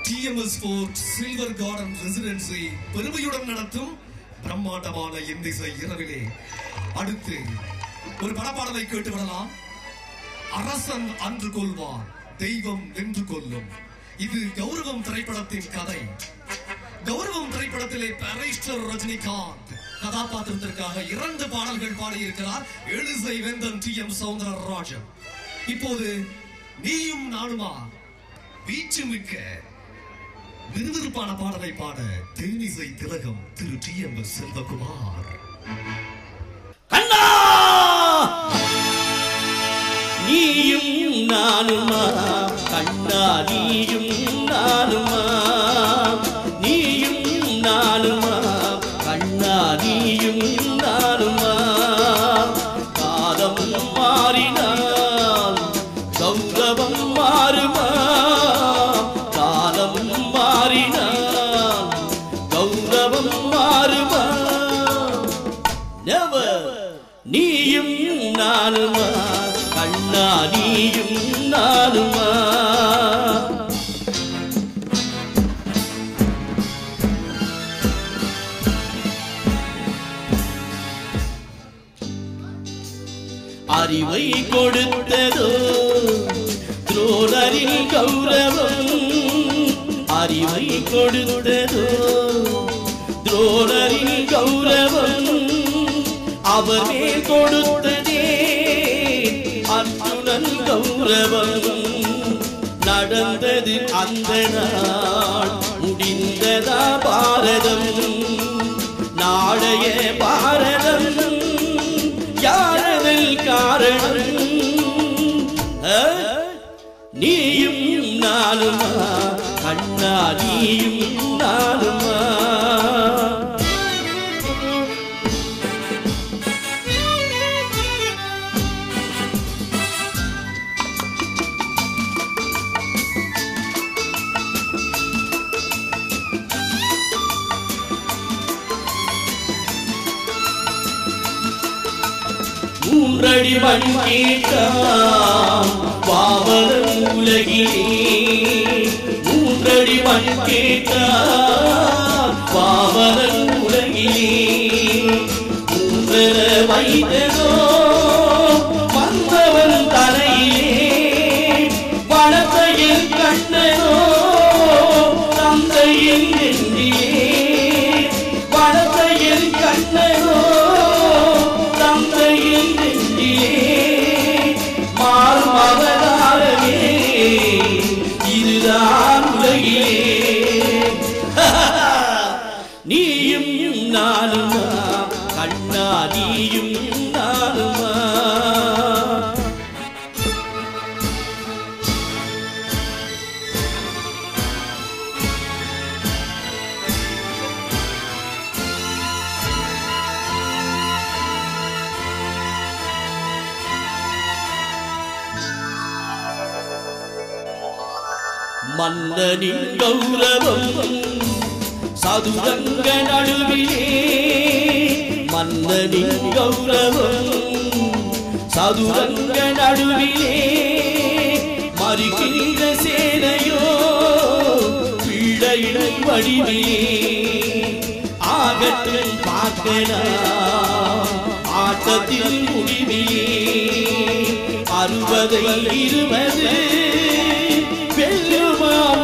TMS Fort Silver Garden Residency பெருமையுடன் நடத்தும் பிரம்மாண்டமான இந்திசை இரவிலே அடுத்து ஒரு படப்பாடலை கேட்டு விடலாம். அரசன் அன்று கொள்வான், தெய்வம் நின்று கொள்ளும். இது கௌரவம் திரைப்படத்தின் கதை. கௌரவம் திரைப்படத்திலே பாரிஸ்டர் ரஜினிகாந்த் கதாபாத்திரத்திற்காக 2 பாடல்கள் பாடியிருக்கிறார் எழிசை வேந்தன் TM சௌந்தரராஜன். இப்போது நீயும் நானுமா வீச்சுமிக்க விறுவிறுப்பான பாடலை பாட தேனிசை திலகம் திரு TM செல்வகுமார். கண்ணா நீயும் நானுமா, கண்ணா நீயும் நானுமா, நீயும் நானுமா, கண்ணா நீயும் நானுமா. காலம் மாறினால் கௌரவம் மாறுமா, காலம் மாறினால் கௌரவம் மாறுமா. நீயும் நானுமா, கண்ணா நீயும் நானுமா. அறிவை கொடுத்ததோ துரோணரின் கௌரவம், அறிவை கொடுத்ததோ துரோணரின் கௌரவம். அவர் மேல் கொடுத்ததே அர்ஜுனன் கௌரவம். நடந்தது அந்த நாள், முடிந்ததா பாரதம். நாளைய பாரதம் யாரதில் காரணம்? நீயும் நானுமா, கண்ணா நீயும் நானுமா. மூன்றடி மண் கேட்டான் பாவலன் உலகிலே, மூன்றடி மண் கேட்டான் பாவலன் உலகிலே. மூன்றர வைத்ததோ வந்தவன் தலையிலே, பணத்தையில் கண்ணனோ தந்தையின் நெஞ்சிலே. பணத்தையில் கண்ணனோ தந்தையின் நெஞ்சிலே. மாறும் அவதாரமே இதுதான் உலகிலே. நீயும் நானுமா, கண்ணா நீயும் நானுமா. மன்னனின் கௌரவம் சதுரங்க நடுவிலே, மன்னனின் கௌரவம் சதுரங்க நடுவிலே. மறுக்கின்ற சேனையோ பிள்ளையிடை வடிவிலே. ஆகட்டும் பார்க்கலாம் ஆட்டத்தில் முடிவிலே. 60 20 வெல்லுமாம்